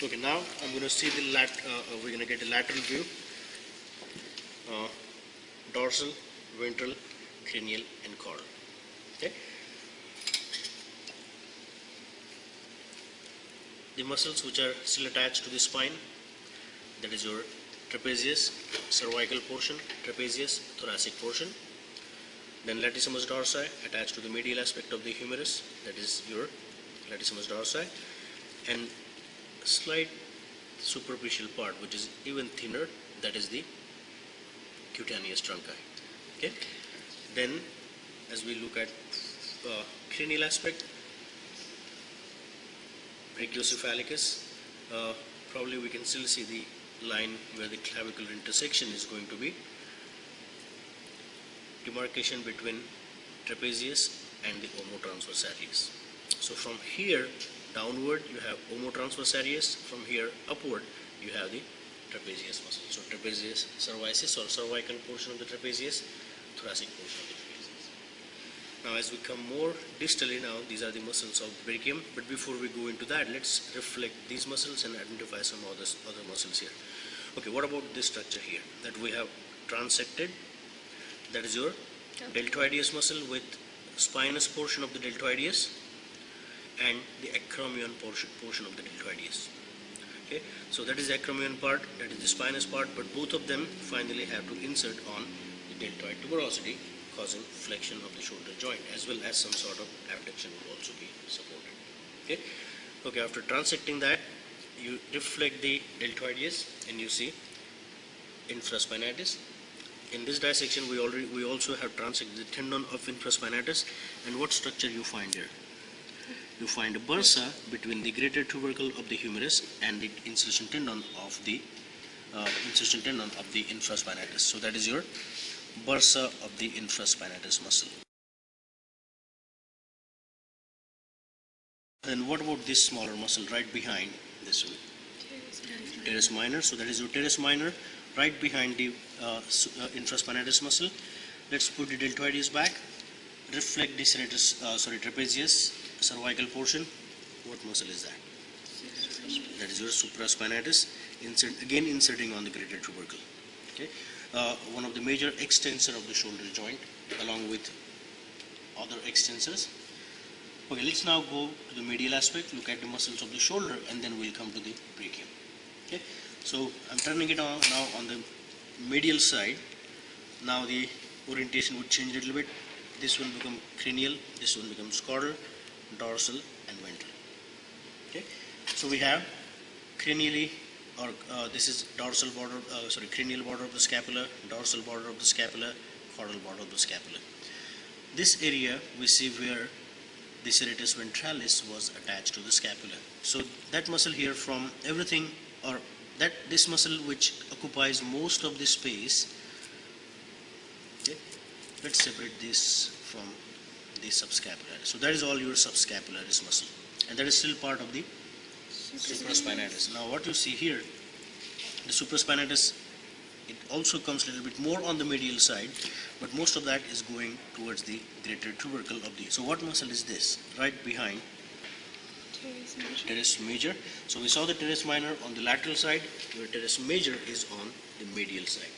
Okay, now I'm going to see the we're going to get a lateral view, dorsal, ventral, cranial, and caudal. Okay. The muscles which are still attached to the spine, that is your trapezius, cervical portion, trapezius, thoracic portion. Then latissimus dorsi attached to the medial aspect of the humerus, that is your latissimus dorsi, and slight superficial part which is even thinner, that is the cutaneous trunci. Okay. Then as we look at cranial aspect, brachiocephalicus, probably we can still see the line where the clavicular intersection is going to be, demarcation between trapezius and the omotransversalis. So from here downward you have omotransversalis, from here upward you have the trapezius muscle. So trapezius cervicis or cervical portion of the trapezius, thoracic portion of the trapezius. Now as we come more distally, now these are the muscles of the brachium, but before we go into that, let's reflect these muscles and identify some other muscles here. Okay, what about this structure here that we have transected? That is your deltoideus muscle with spinous portion of the deltoideus and the acromion portion of the deltoideus. Okay, so that is the acromion part, that is the spinous part, but both of them finally have to insert on the deltoid tuberosity, causing flexion of the shoulder joint, as well as some sort of abduction will also be supported. Okay, okay. After transecting that, you reflect the deltoideus and you see infraspinatus. In this dissection, we also have transected the tendon of infraspinatus, and what structure you find here? You find a bursa between the greater tubercle of the humerus and the insertion tendon of the infraspinatus. So that is your bursa of the infraspinatus muscle. Then what about this smaller muscle right behind this one? Teres minor. So that is your teres minor right behind the infraspinatus muscle. Let's put the deltoideus back. Reflect the trapezius cervical portion. What muscle is that? That is your supraspinatus. Inserting on the greater tubercle. Okay, one of the major extensor of the shoulder joint, along with other extensors. Okay, let's now go to the medial aspect. Look at the muscles of the shoulder, and then we'll come to the brachium. Okay, so I'm turning it on now on the medial side. Now the orientation would change a little bit. This will become cranial, this one becomes caudal, dorsal, and ventral. Okay, so we have cranially, or this is dorsal border, cranial border of the scapula, dorsal border of the scapula, caudal border of the scapula. This area we see where the serratus ventralis was attached to the scapula. So that muscle here, from everything, or this muscle which occupies most of the space. Okay, let's separate this from the subscapularis. So that is all your subscapularis muscle, and that is still part of the supraspinatus. Now what you see here, the supraspinatus, it also comes a little bit more on the medial side, but most of that is going towards the greater tubercle of the. So what muscle is this? Right behind teres major. So we saw the teres minor on the lateral side. Your teres major is on the medial side.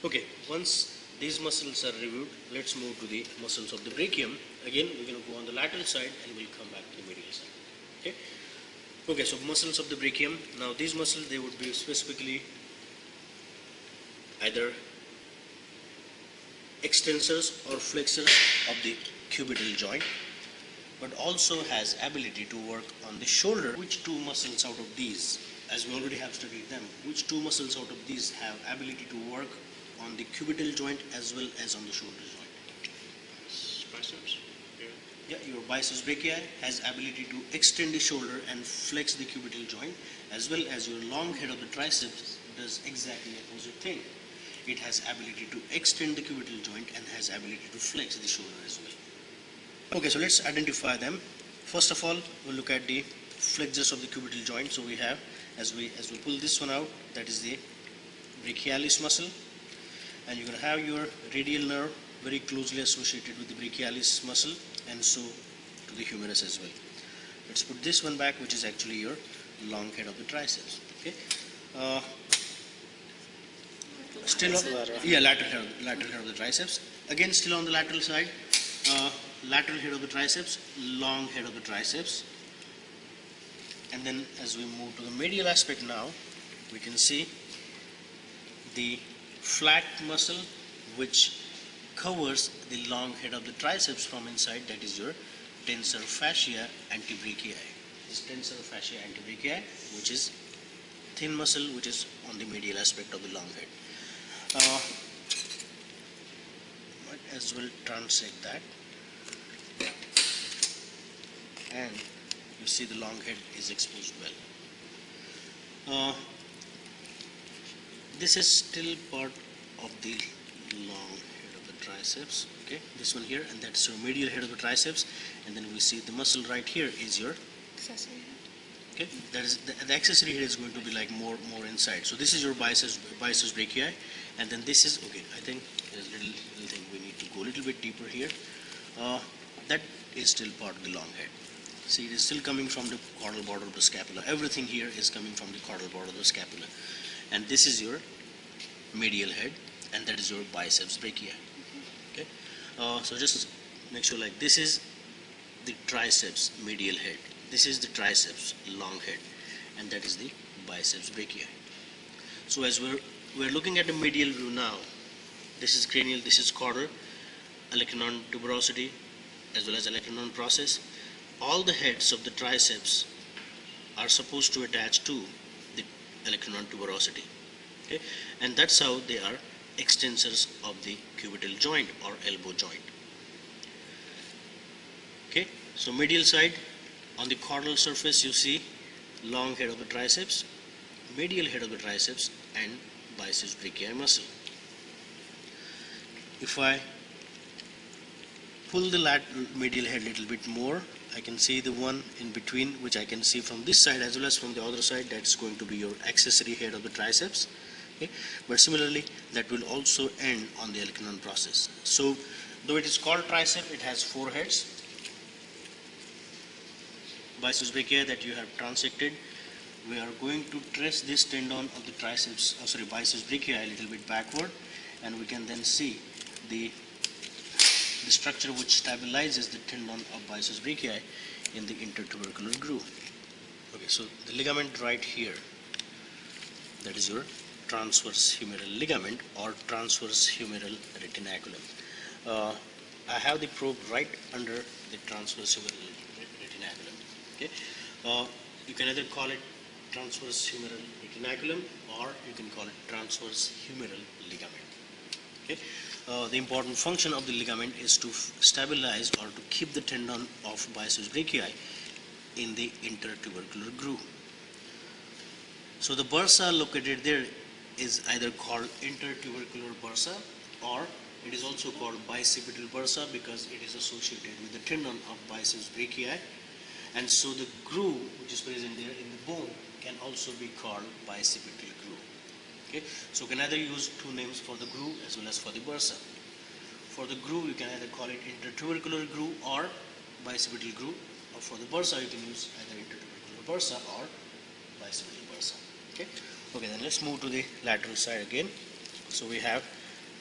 Okay, once these muscles are reviewed, let's move to the muscles of the brachium. Again, we're going to go on the lateral side and we'll come back to the medial side. Okay. Okay, so muscles of the brachium. Now these muscles, they would be specifically either extensors or flexors of the cubital joint, but also has ability to work on the shoulder. Which two muscles out of these, as we already have studied them, which two muscles out of these have ability to work on the cubital joint as well as on the shoulder joint? Biceps. Yeah, your biceps brachii has ability to extend the shoulder and flex the cubital joint, as well as your long head of the triceps does exactly the opposite thing. It has ability to extend the cubital joint and has ability to flex the shoulder as well. Okay, so let's identify them. First of all, we'll look at the flexors of the cubital joint. So we have, as we pull this one out, that is the brachialis muscle, and you're going to have your radial nerve very closely associated with the brachialis muscle, and so to the humerus as well. Let's put this one back, which is actually your long head of the triceps. Okay. Still on, yeah, lateral head of the triceps. Again, still on the lateral side, lateral head of the triceps, long head of the triceps. And then as we move to the medial aspect now, we can see the flat muscle which covers the long head of the triceps from inside, that is your tensor fascia antebrachii. This tensor fascia antebrachii, which is thin muscle which is on the medial aspect of the long head. Might as well transect that, and you see the long head is exposed well. This is still part of the long head of the triceps. Okay, this one here, and that's your medial head of the triceps, and then we see the muscle right here is your accessory head. okay. That is the accessory head is going to be like more inside. So this is your biceps brachii, and then this is okay. I think there's a little thing we need to go a little bit deeper here. That is still part of the long head. See, it is still coming from the caudal border of the scapula. Everything here is coming from the caudal border of the scapula, and this is your medial head, and that is your biceps brachii. Okay, so just make sure like this is the triceps medial head. This is the triceps long head, and that is the biceps brachii. So as we're looking at the medial view now, this is cranial, this is caudal, olecranon tuberosity, as well as olecranon process. All the heads of the triceps are supposed to attach to the olecranon tuberosity. Okay, and that's how they are extensors of the cubital joint or elbow joint. Okay, so medial side, on the caudal surface you see long head of the triceps, medial head of the triceps, and biceps brachii muscle. If I pull the medial head a little bit more, I can see the one in between, which I can see from this side as well as from the other side. That's going to be your accessory head of the triceps. Okay, but similarly that will also end on the olecranon process. So though it is called tricep, it has four heads. Biceps brachii that you have transected, we are going to trace this tendon of the triceps, biceps brachii a little bit backward, and we can then see the structure which stabilizes the tendon of biceps brachii in the intertubercular groove. Okay, so the ligament right here, that is your transverse humeral ligament or transverse humeral retinaculum. I have the probe right under the transverse humeral retinaculum. Okay, you can either call it transverse humeral retinaculum or you can call it transverse humeral ligament. Okay, the important function of the ligament is to stabilize or to keep the tendon of biceps brachii in the intertubercular groove. So the bursa located there is either called intertubercular bursa, or it is also called bicipital bursa because it is associated with the tendon of biceps brachii, and so the groove which is present there in the bone can also be called bicipital groove. Okay, so you can either use two names for the groove as well as for the bursa. For the groove you can either call it intertubercular groove or bicipital groove, or for the bursa you can use either intertubercular bursa or bicipital bursa. Okay, then let's move to the lateral side again. So we have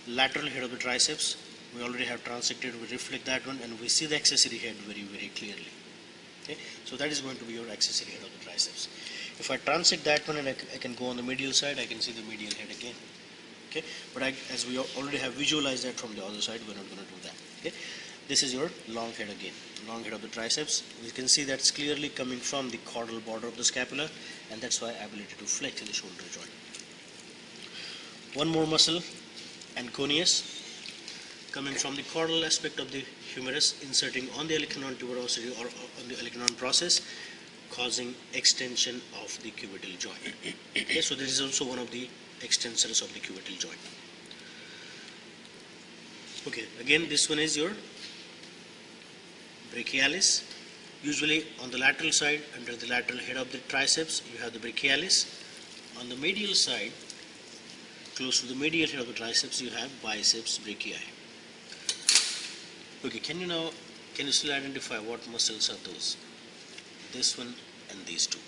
lateral head of the triceps. We already have transected, we reflect that one, and we see the accessory head very clearly. Okay, so that is going to be your accessory head of the triceps. If I transect that one and I can go on the medial side, I can see the medial head again. Okay, but as we already have visualized that from the other side, we're not going to do that. Okay, this is your long head again, long head of the triceps. We can see that's clearly coming from the caudal border of the scapula, and that's why ability to flex in the shoulder joint. One more muscle, anconeus, coming from the caudal aspect of the humerus, inserting on the olecranon tuberosity or on the olecranon process, causing extension of the cubital joint. Okay, so this is also one of the extensors of the cubital joint. Okay, again this one is your brachialis. Usually on the lateral side, under the lateral head of the triceps, you have the brachialis. On the medial side, close to the medial head of the triceps, you have biceps brachii. Okay, can you still identify what muscles are those? this one and these two.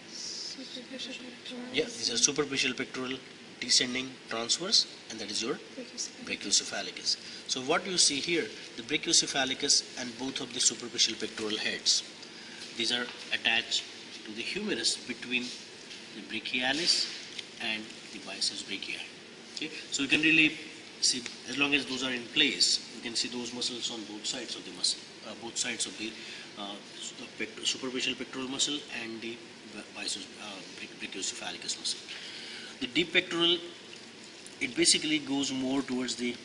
Superficial pectoral. Yeah, these are superficial pectoral, descending, transverse, and that is your brachiocephalicus. So what you see here, the brachiocephalicus and both of the superficial pectoral heads, these are attached to the humerus between the brachialis and the biceps brachii. Okay, so you can really see, as long as those are in place, you can see those muscles on both sides of the muscle, both sides of the superficial pectoral muscle and the biceps brachiocephalicus muscle. The deep pectoral, it basically goes more towards the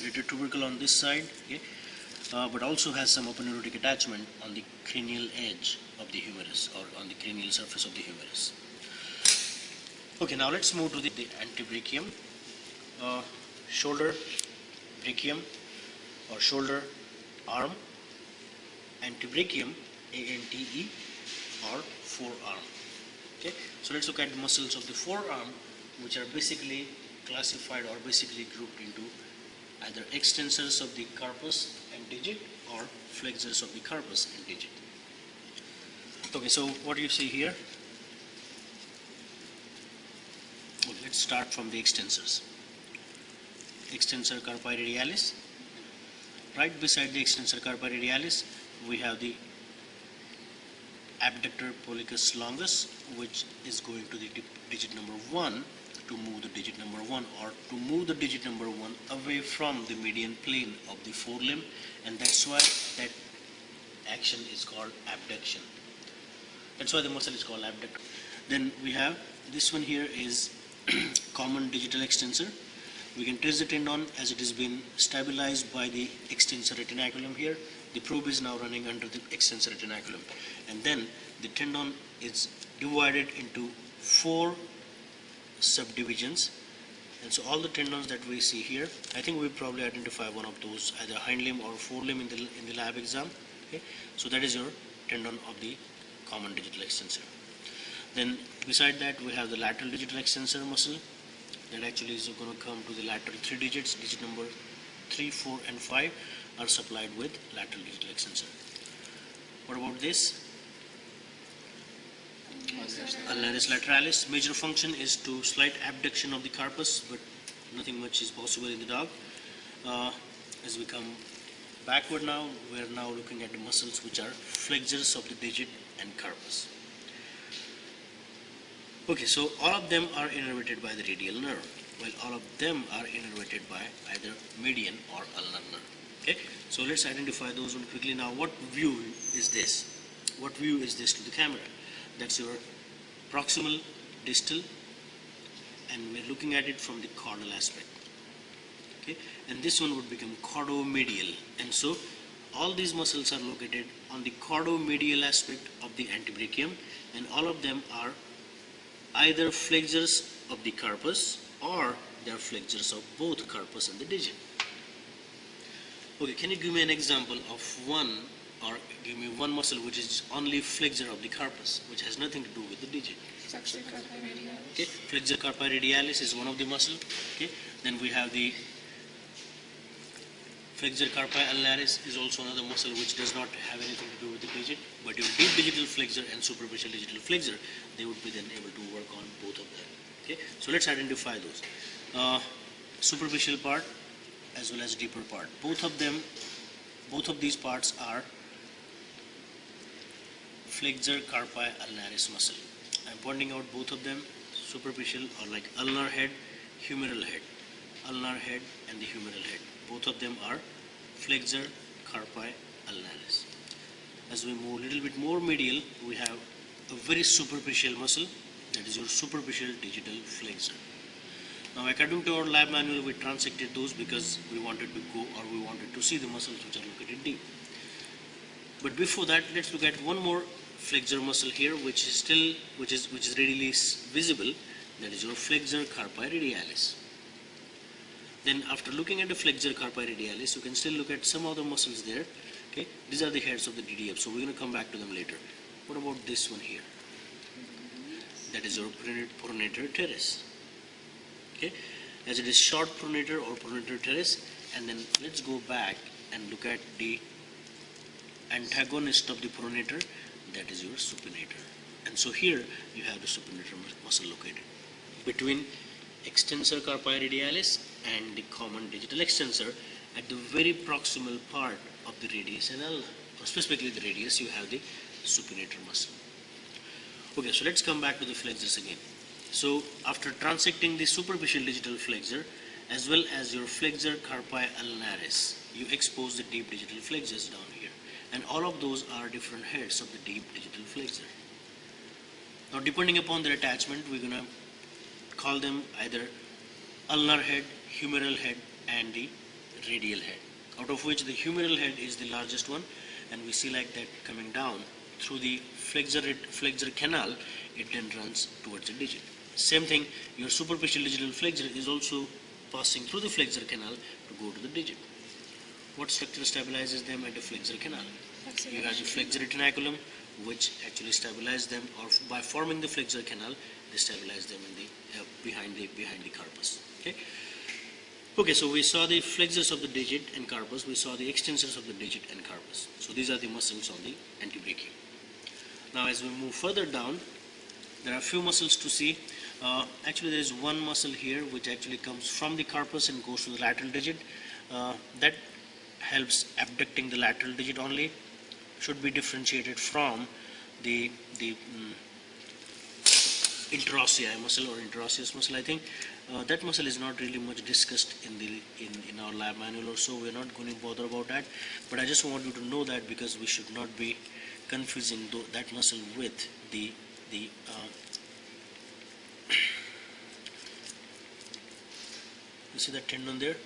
greater tubercle on this side, okay? But also has some aponeurotic attachment on the cranial edge of the humerus or on the cranial surface of the humerus. Okay, now let's move to the antebrachium, shoulder brachium or shoulder arm, antebrachium, ANTE, or forearm. Okay, so let's look at the muscles of the forearm, which are basically classified or basically grouped into either extensors of the carpus and digit or flexors of the carpus and digit. Okay, so what do you see here? Okay, let's start from the extensors. Extensor carpi radialis. Right beside the extensor carpi radialis, we have the abductor pollicis longus, which is going to the digit number 1 to move the digit number 1 or to move the digit number 1 away from the median plane of the forelimb, and that's why that action is called abduction. That's why the muscle is called abductor. Then we have this one here is common digital extensor. We can trace the tendon as it has been stabilized by the extensor retinaculum here. The probe is now running under the extensor retinaculum, and then the tendon is divided into 4 subdivisions. And so all the tendons that we see here, I think we probably identify one of those, either hind limb or forelimb in the lab exam. Okay, so that is your tendon of the common digital extensor. Then beside that we have the lateral digital extensor muscle that actually is going to come to the lateral 3 digits. Digit number 3, 4, and 5 are supplied with lateral digital extensor. What about this? Ulnaris lateralis. Major function is to slight abduction of the carpus, but nothing much is possible in the dog. As we come backward now, we are now looking at the muscles which are flexors of the digit and carpus. Okay, so all of them are innervated by the radial nerve, while all of them are innervated by either median or ulnar nerve. Okay, so let's identify those one quickly. Now, what view is this? What view is this to the camera? That's your proximal distal, and we're looking at it from the caudal aspect. Okay, and this one would become caudomedial, and so all these muscles are located on the caudomedial aspect of the antebrachium, and all of them are either flexors of the carpus or they are flexors of both carpus and the digit. Okay, can you give me an example of one, or give me one muscle which is only flexor of the carpus, which has nothing to do with the digit? Flexor carpi radialis. Okay, flexor carpi radialis is one of the muscle. Okay, then we have the flexor carpi ulnaris is also another muscle which does not have anything to do with the digit, but your deep digital flexor and superficial digital flexor, they would be then able to work on both of them. Okay, so let's identify those. Superficial part as well as deeper part. Both of these parts are flexor carpi ulnaris muscle. I'm pointing out both of them, superficial or like ulnar head, humeral head. Ulnar head and the humeral head. Both of them are flexor carpi ulnaris. As we move a little bit more medial, we have a very superficial muscle, that is your superficial digital flexor. Now, according to our lab manual, we transected those because we wanted to go, or we wanted to see the muscles which are located deep. But before that, let's look at one more flexor muscle here, which is readily visible. That is your flexor carpi radialis. Then, after looking at the flexor carpi radialis, you can still look at some other muscles there. Okay, these are the heads of the DDF, so we're going to come back to them later. What about this one here? That is your pronator teres. Okay, as it is short pronator or pronator teres, and then let's go back and look at the antagonist of the pronator, that is your supinator. And so here you have the supinator muscle located between extensor carpi radialis and the common digital extensor. At the very proximal part of the radius and ulna, or specifically the radius, you have the supinator muscle. Okay, so let's come back to the flexors again. So after transecting the superficial digital flexor as well as your flexor carpi ulnaris, you expose the deep digital flexors down here, and all of those are different heads of the deep digital flexor. Now depending upon their attachment, we're going to call them either ulnar head, humeral head, and the radial head, out of which the humeral head is the largest one, and we see like that coming down through the flexor canal. It then runs towards the digit. Same thing, your superficial digital flexor is also passing through the flexor canal to go to the digit. What structure stabilizes them at the flexor canal? You have the flexor retinaculum, which actually stabilizes them, or by forming the flexor canal, they stabilize them in the behind the carpus. Okay, so we saw the flexors of the digit and carpus, we saw the extensors of the digit and carpus. So these are the muscles on the antebrachium. Now as we move further down, there are a few muscles to see. Actually there is one muscle here which actually comes from the carpus and goes to the lateral digit. That helps abducting the lateral digit only. Should be differentiated from the interosseous muscle or interosseous muscle. I think that muscle is not really much discussed in our lab manual or so. We're not going to bother about that, but I just want you to know that, because we should not be confusing that muscle with the you see that tendon there,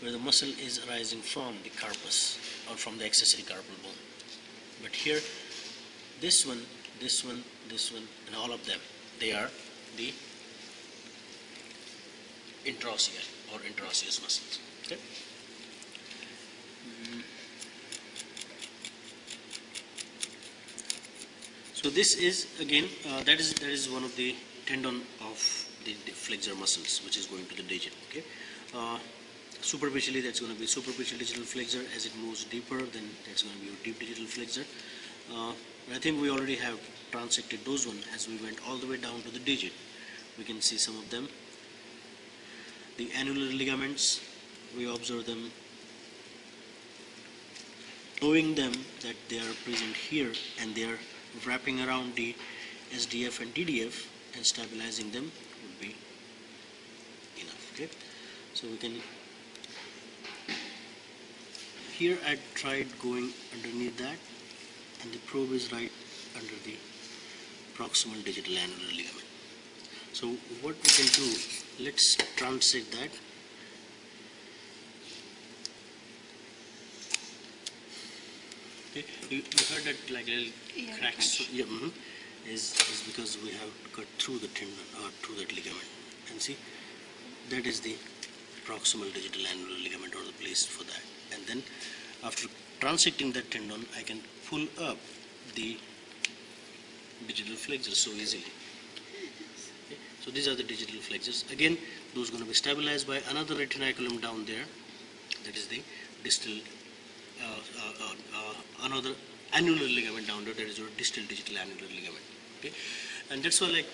where the muscle is arising from the carpus or from the accessory carpal bone. But here, this one, and all of them, they are the interosseous or interosseous muscles. Okay. So this is again that is one of the tendon of the flexor muscles, which is going to the digit. Okay. Superficially, that's going to be superficial digital flexor. As it moves deeper, then that's going to be your deep digital flexor. I think we already have transected those one as we went all the way down to the digit. We can see some of them. The annular ligaments, we observe them, knowing them that they are present here and they are wrapping around the SDF and DDF and stabilizing them would be enough. Okay, so we can. Here I tried going underneath that, and the probe is right under the proximal digital annular ligament. So what we can do, let's transect that. Okay, you heard that like little cracks. So, yeah, is because we have cut through the tendon or through that ligament, and see that is the proximal digital annular ligament, or the place for that. And then after transecting that tendon, I can pull up the digital flexors so easily. Okay. So these are the digital flexors. Again, those are going to be stabilized by another retinaculum down there. That is the distal, another annular ligament down there. That is your distal digital annular ligament. Okay, and that's why like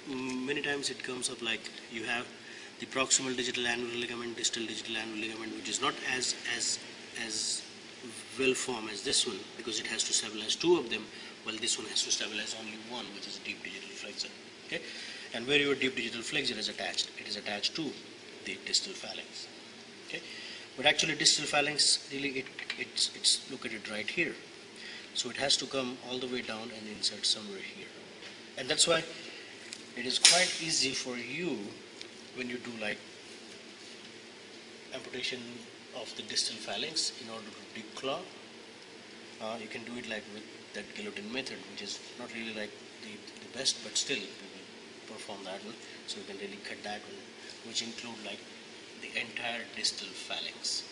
many times it comes up like you have the proximal digital annular ligament, distal digital annular ligament, which is not as well formed as this one, because it has to stabilize two of them, while this one has to stabilize only one, which is a deep digital flexor. Okay, and where your deep digital flexor is attached, it is attached to the distal phalanx. Okay, but actually distal phalanx really it's located right here, so it has to come all the way down and insert somewhere here, and that's why it is quite easy for you when you do like amputation of the distal phalanx in order to declaw. You can do it like with that guillotine method, which is not really like the best, but still we will perform that one. So you can really cut that one, which include like the entire distal phalanx.